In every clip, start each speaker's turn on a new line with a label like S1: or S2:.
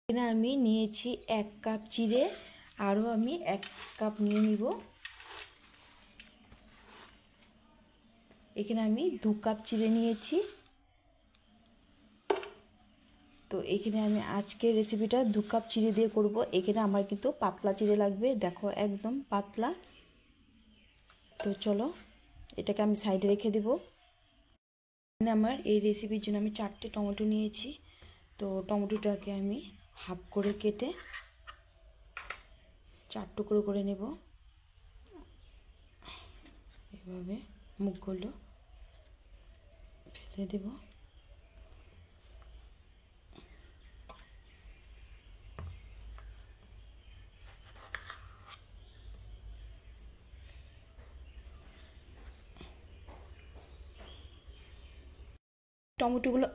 S1: এখানে আমি নিয়েছি 1 কাপ চিড়ে, আরও আমি 1 কাপ নিয়ে নিব। এখানে আমি 2 কাপ চিড়ে নিয়েছি। তো এখানে আমি আজকের রেসিপিটা 2 কাপ চিড়ে দিয়ে করব। এখানে আমার কিন্তু পাতলা চিড়ে লাগবে, দেখো একদম পাতলা। তো চলো এটাকে আমি সাইডে রেখে দেব। এখানে আমার এই রেসিপির জন্য আমি 4টে টমেটো নিয়েছি। তো টমেটোটাকে আমি হাফ করে কেটে 4 টুকরো করে নেব। এভাবে মুখগুলো ফেলে দেব। টমেটোগুলো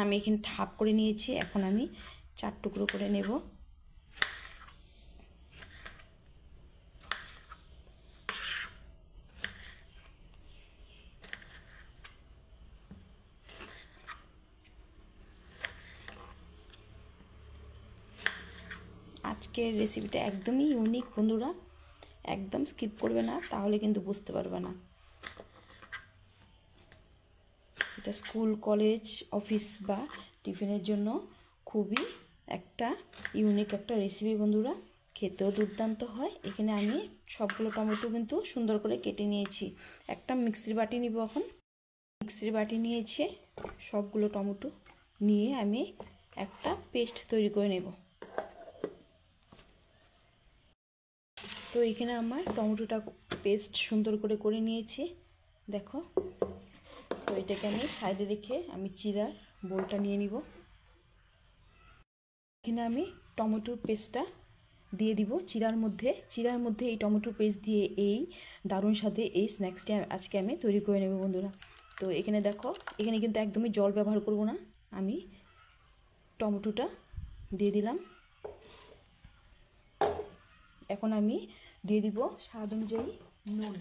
S1: আমি এখানে হাফ করে নিয়েছি, এখন আমি 4 টুকরো করে নেব। আজকের রেসিপিটা একদমই ইউনিক বন্ধুরা, একদম স্কিপ করবে না, তাহলে কিন্তু বুঝতে পারবে না। এটা স্কুল, কলেজ, অফিস বা টিফিনের জন্য খুবই একটা ইউনিক একটা রেসিপি বন্ধুরা, খেতেও দুর্দান্ত হয়। এখানে আমি সবগুলো টমেটো কিন্তু সুন্দর করে কেটে নিয়েছি। একটা মিক্সির বাটি নিব। এখন মিক্সির বাটি নিয়েছি, সবগুলো টমেটো নিয়ে আমি একটা পেস্ট তৈরি করে নেব। তো এখানে আমার টমেটোটা পেস্ট সুন্দর করে করে নিয়েছি, দেখো। তো এটাকে আমি সাইডে রেখে আমি চিড়ার বোলটা নিয়ে নিব। এখানে আমি টমেটোর পেস্টটা দিয়ে দিব চিড়ার মধ্যে এই টমেটোর পেস্ট দিয়ে এই দারুণ স্বাদে এই স্ন্যাক্সটা আজকে আমি তৈরি করে নেব বন্ধুরা। তো এখানে দেখো, এখানে কিন্তু একদমই জল ব্যবহার করব না, আমি টমেটোটা দিয়ে দিলাম। এখন আমি দিয়ে দিব স্বাদ অনুযায়ী নুন।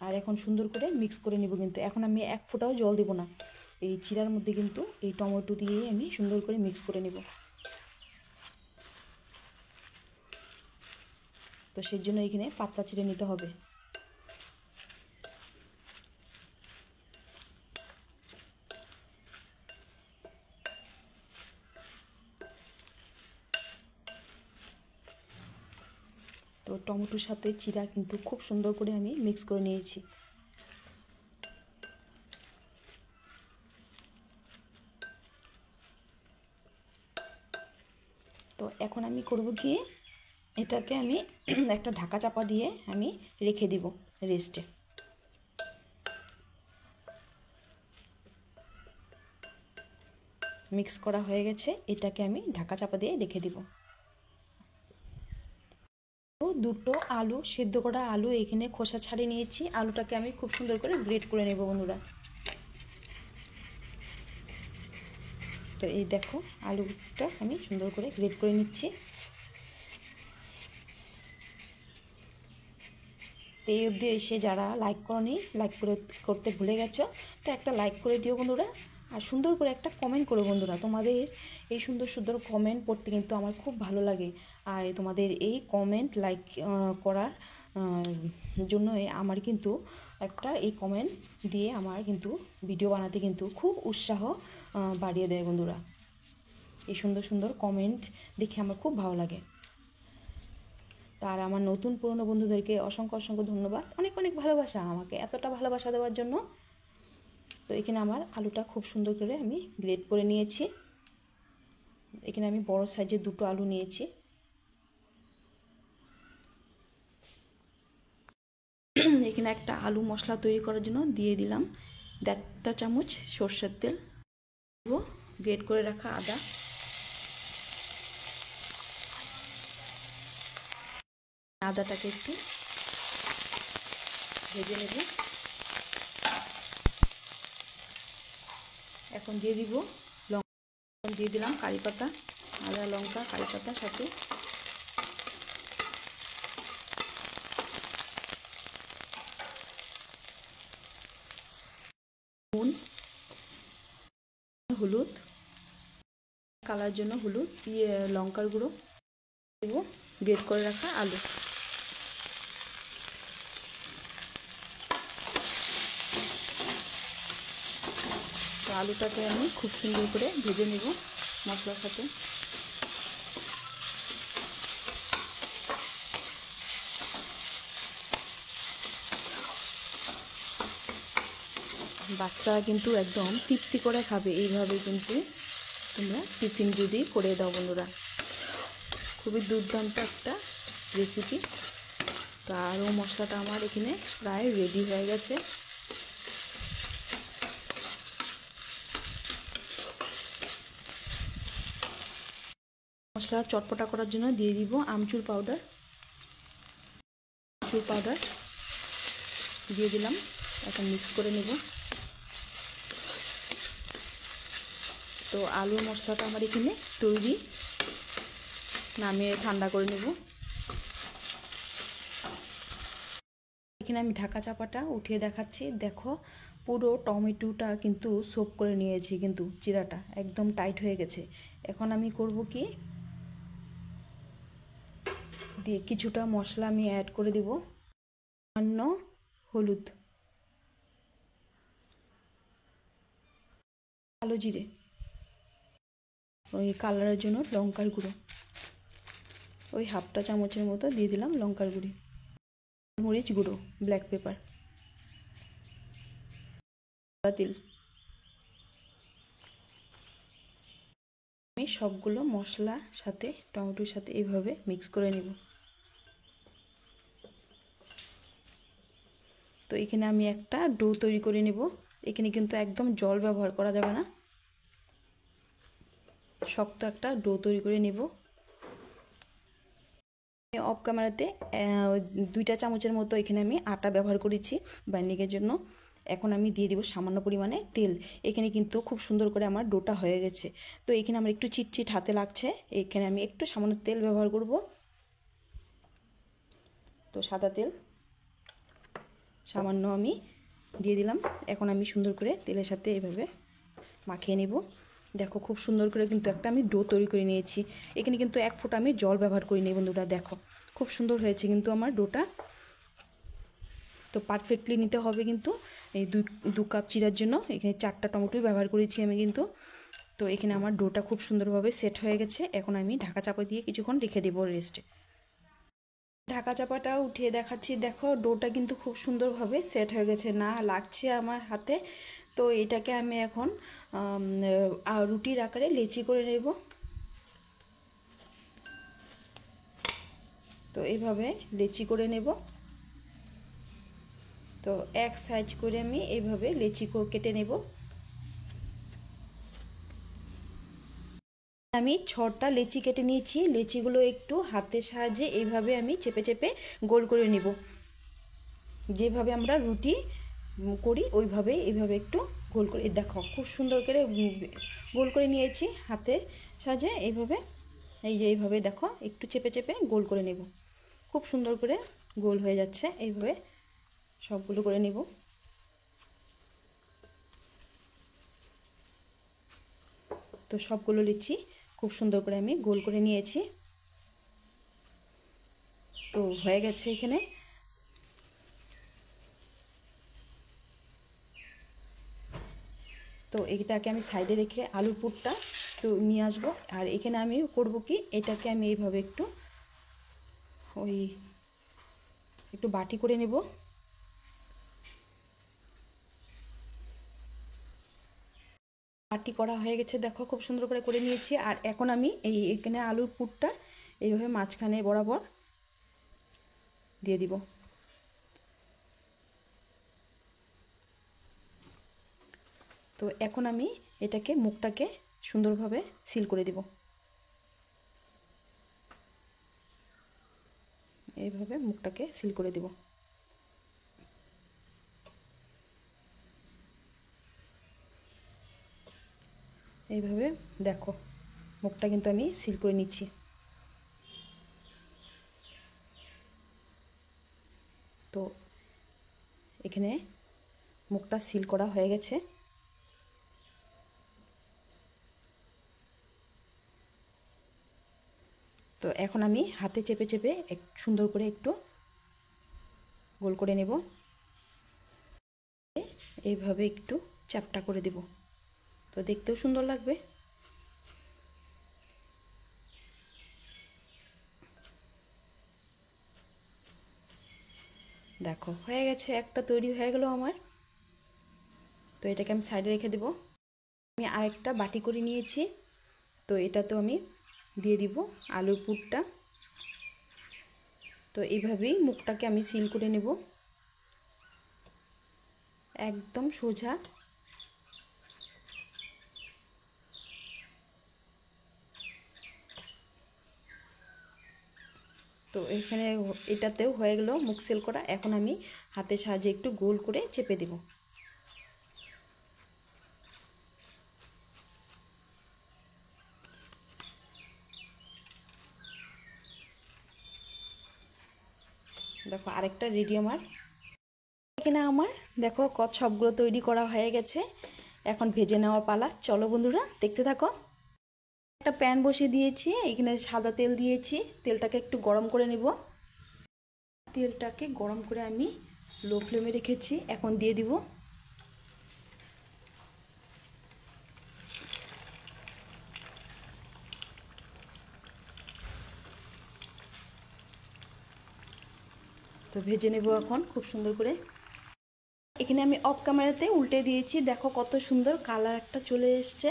S1: আর এখন সুন্দর করে মিক্স করে নিব। কিন্তু এখন আমি 1 ফোঁটাও জল দেব না, এই চিড়ার মধ্যে কিন্তু এই টমেটো দিয়ে আমি সুন্দর করে মিক্স করে নেব। তো সেই জন্য এখানে পাতলা চিড়ে নিতে হবে। তো টমেটোর সাথে চিড়া কিন্তু খুব সুন্দর করে আমি মিক্স করে নিয়েছি। তো এখন আমি করব কি, এটাকে আমি একটা ঢাকা চাপা দিয়ে আমি রেখে দিব রেস্টে। মিক্স করা হয়ে গেছে, এটাকে আমি ঢাকা চাপা দিয়ে রেখে দিব। তো 2টো আলু, সেদ্ধ করা আলু এখানে খোসা ছাড়িয়ে নিয়েছি। আলুটাকে আমি খুব সুন্দর করে গ্রেট করে নেব বন্ধুরা। তো এই দেখো, আলুটা আমি সুন্দর করে গ্রেট করে নিচ্ছি। তো এই অবধি এসে যারা লাইক করনি, লাইক করতে ভুলে গেছো, তো একটা লাইক করে দিও বন্ধুরা। আর সুন্দর করে একটা কমেন্ট করো বন্ধুরা। তোমাদের এই সুন্দর সুন্দর কমেন্ট পড়তে কিন্তু আমার খুব ভালো লাগে। আর তোমাদের এই কমেন্ট লাইক করার জন্য আমার কিন্তু একটা এই কমেন্ট দিয়ে আমার কিন্তু ভিডিও বানাতে কিন্তু খুব উৎসাহ বাড়িয়ে দেয় বন্ধুরা। এই সুন্দর সুন্দর কমেন্ট দেখে আমার খুব ভালো লাগে। তার আমার নতুন পুরনো বন্ধুদেরকে অসংখ্য অসংখ্য ধন্যবাদ, অনেক অনেক ভালোবাসা আমাকে এতটা ভালোবাসা দেওয়ার জন্য। তো এখানে আমার আলুটা খুব সুন্দর করে আমি গ্রেট করে নিয়েছি। এখানে আমি বড় সাইজের 2টো আলু নিয়েছি। এখানে একটা আলু মশলা তৈরি করার জন্য দিয়ে দিলাম 1.5 চামচ সরষের তেল, গ্রেট করে রাখা আদা, আদাটাকে একটু ভেজে নেব। এখন দিয়ে দিব লঙ্কা, দিয়ে দিলাম কারি পাতা, আদা লঙ্কা কারি পাতার সাথে নুন, হলুদ, কালার জন্য হলুদ, লঙ্কার গুঁড়ো দেব, গ্রেট করে রাখা আলু। তো আলুটাকে আমি খুব সুন্দর করে ভেজে নেব মশলার সাথে। বাচ্চারা কিন্তু একদম তৃপ্তি করে খাবে এইভাবে, কিন্তু তোমরা টিফিন যদি করে দাও বন্ধুরা। খুবই দুর্দান্ত একটা রেসিপি। তো আরও মশলাটা আমার এখানে প্রায় রেডি হয়ে গেছে। মশলা চটপটা করার জন্য দিয়ে দিব আমচুর পাউডার। আমচুর পাউডার দিয়ে দিলাম, এখন মিক্স করে নেব। তো আলুর মশলাটা আমার এখানে তৈরি, নামিয়ে ঠান্ডা করে নেব। এখানে আমি ঢাকা চাপাটা উঠিয়ে দেখাচ্ছি। দেখো পুরো টমেটোটা কিন্তু সোপ করে নিয়েছি, কিন্তু চিরাটা একদম টাইট হয়ে গেছে। এখন আমি করব কি, দিয়ে কিছুটা মশলা আমি অ্যাড করে দেব। সামান্য হলুদ, কালো জিরে, ওই কালারের জন্য লঙ্কার গুঁড়ো, ওই হাফটা চামচের মতো দিয়ে দিলাম লঙ্কার গুঁড়ি, মরিচ গুঁড়ো, ব্ল্যাক পেপার, তেল। আমি সবগুলো মশলা সাথে টমেটোর সাথে এইভাবে মিক্স করে নেব। তো এখানে আমি একটা ডো তৈরি করে নেব। এখানে কিন্তু একদম জল ব্যবহার করা যাবে না, শক্ত একটা ডো তৈরি করে নেব। অফ ক্যামেরাতে 2টা চামচের মতো এখানে আমি আটা ব্যবহার করেছি বাইন্ডিংয়ের জন্য। এখন আমি দিয়ে দিব সামান্য পরিমাণে তেল। এখানে কিন্তু খুব সুন্দর করে আমার ডোটা হয়ে গেছে। তো এখানে আমার একটু চিটচিট হাতে লাগছে, এখানে আমি একটু সামান্য তেল ব্যবহার করব। তো সাদা তেল সামান্য আমি দিয়ে দিলাম। এখন আমি সুন্দর করে তেলের সাথে এভাবে মাখিয়ে নেব। দেখো খুব সুন্দর করে কিন্তু একটা আমি ডো তৈরি করে নিয়েছি। এখানে কিন্তু 1 ফোঁটা আমি জল ব্যবহার করিনি বন্ধুরা। দেখো খুব সুন্দর হয়েছে কিন্তু আমার ডোটা। তো পারফেক্টলি নিতে হবে কিন্তু। এই 2 কাপ চিরার জন্য এখানে 4টা টমেটো ব্যবহার করেছি আমি কিন্তু। তো এখানে আমার ডোটা খুব সুন্দরভাবে সেট হয়ে গেছে। এখন আমি ঢাকা চাপা দিয়ে কিছুক্ষণ রেখে দেবো রেস্টে। ঢাকা চাপাটা উঠিয়ে দেখাচ্ছি। দেখো ডোটা কিন্তু খুব সুন্দরভাবে সেট হয়ে গেছে, না লাগছে আমার হাতে। তো এটাকে আমি এখন রুটির আকারে লেচি করে নেব। তো এইভাবে লেচি করে নেব। তো এক সাইজ করে আমি এইভাবে লেচি কেটে নেব। আমি 6টা লেচি কেটে নিয়েছি। লেচিগুলো একটু হাতের সাহায্যে এইভাবে আমি চেপে চেপে গোল করে নেব। যেভাবে আমরা রুটি করি ওইভাবে এইভাবে একটু গোল করে, দেখো খুব সুন্দর করে গোল করে নিয়েছি হাতের সাহায্যে এইভাবে। এই যে এইভাবে দেখো একটু চেপে চেপে গোল করে নেব। খুব সুন্দর করে গোল হয়ে যাচ্ছে। এইভাবে সবগুলো করে নেব। তো সবগুলো লিচি খুব সুন্দর করে আমি গোল করে নিয়েছি। তো হয়ে গেছে এখানে। তো এইটাকে আমি সাইডে রেখে আলুর পুরটা তো নিয়ে আসবো। আর এখানে আমি করব কি, এটাকে আমি এইভাবে একটু একটু বাটি করে নেব। বাটি করা হয়ে গেছে, দেখো খুব সুন্দর করে করে নিয়েছি। আর এখন আমি এখানে আলুর পুরটা এইভাবে মাঝখানে বরাবর দিয়ে দিব। তো এখন আমি এটাকে মুখটাকে সুন্দরভাবে সিল করে দেব। এইভাবে মুখটাকে সিল করে দেব। এইভাবে দেখো মুখটা কিন্তু আমি সিল করে নিচ্ছি। তো এখানে মুখটা সিল করা হয়ে গেছে। তো এখন আমি হাতে চেপে চেপে সুন্দর করে একটু গোল করে নেব, এইভাবে একটু চ্যাপটা করে দেব, তো দেখতেও সুন্দর লাগবে। দেখো হয়ে গেছে, একটা তৈরি হয়ে গেল আমার। তো এটাকে আমি সাইডে রেখে দেব। আমি আরেকটা বাটি করে নিয়েছি, তো এটাতেও আমি দিয়ে দিব আলুর পুরটা। তো এইভাবেই মুখটাকে আমি সিল করে নেব, একদম সোজা। তো এখানে এটাতেও হয়ে গেল মুখ সেল করা। এখন আমি হাতের সাহায্যে একটু গোল করে চেপে দেব। দেখো আরেকটা রেডি আমার। এখানে আমার দেখো সবগুলো তৈরি করা হয়ে গেছে, এখন ভেজে নেওয়া পালা। চলো বন্ধুরা দেখতে থাকো। একটা প্যান বসিয়ে দিয়েছি, এখানে সাদা তেল দিয়েছি, তেলটাকে একটু গরম করে নেব। তেলটাকে গরম করে আমি লো ফ্লেমে রেখেছি, এখন দিয়ে দিব তো ভেজে নেব এখন খুব সুন্দর করে। এখানে আমি অফ ক্যামেরাতে উল্টে দিয়েছি, দেখো কত সুন্দর কালার একটা চলে এসছে।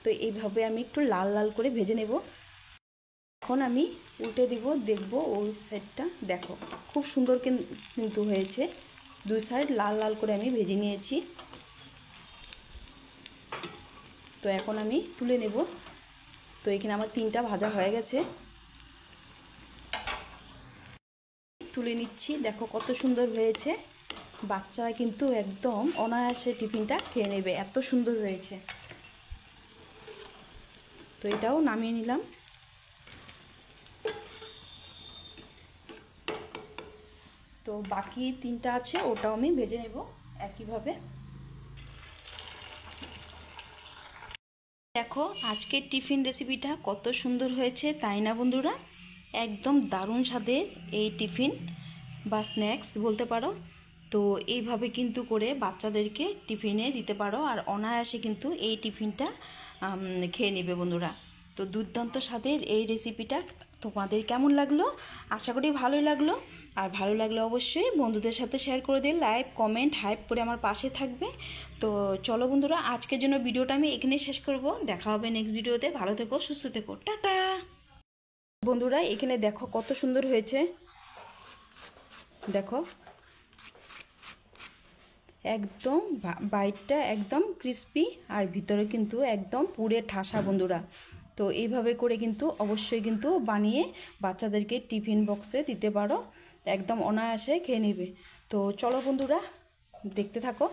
S1: তো এইভাবে আমি একটু লাল লাল করে ভেজে নেব। এখন আমি উল্টে দিব, দেখব ওই সাইডটা। দেখো খুব সুন্দর কিন্তু হয়েছে, দুই সাইড লাল লাল করে আমি ভেজে নিয়েছি। তো এখন আমি তুলে নেব। তো এখানে আমার 3টা ভাজা হয়ে গেছে, তুলে নিচ্ছি। দেখো কত সুন্দর হয়েছে, বাচ্চারা কিন্তু একদম অনায়াসে টিফিনটা খেয়ে নেবে, এত সুন্দর হয়েছে। তো এটাও নামিয়ে নিলাম। তো বাকি 3টা আছে, ওটাও আমি ভেজে নেব একইভাবে। দেখো আজকের টিফিন রেসিপিটা কত সুন্দর হয়েছে, তাই না বন্ধুরা? একদম দারুণ স্বাদের এই টিফিন বা স্ন্যাক্স বলতে পারো। তো এইভাবে কিন্তু করে বাচ্চাদেরকে টিফিনে দিতে পারো, আর অনায়াসে কিন্তু এই টিফিনটা খেয়ে নেবে বন্ধুরা। তো দুর্দান্ত স্বাদের এই রেসিপিটা তোমাদের কেমন লাগলো? আশা করি ভালোই লাগলো। আর ভালো লাগলে অবশ্যই বন্ধুদের সাথে শেয়ার করে দিন, লাইক কমেন্ট হাইপ করে আমার পাশে থাকবে। তো চলো বন্ধুরা, আজকের জন্য ভিডিওটা আমি এখানেই শেষ করব। দেখা হবে নেক্সট ভিডিওতে। ভালো থেকো, সুস্থ থেকো, টাটা। বন্ধুরা এখানে দেখো কত সুন্দর হয়েছে, দেখো একদম বাইটটা একদম ক্রিস্পি, আর ভিতরে কিন্তু একদম পুরে ঠাসা বন্ধুরা। তো এইভাবে করে কিন্তু অবশ্যই কিন্তু বানিয়ে বাচ্চাদেরকে টিফিন বক্সে দিতে পারো, একদম অনায়াসে খেয়ে নেবে। তো চলো বন্ধুরা দেখতে থাকো।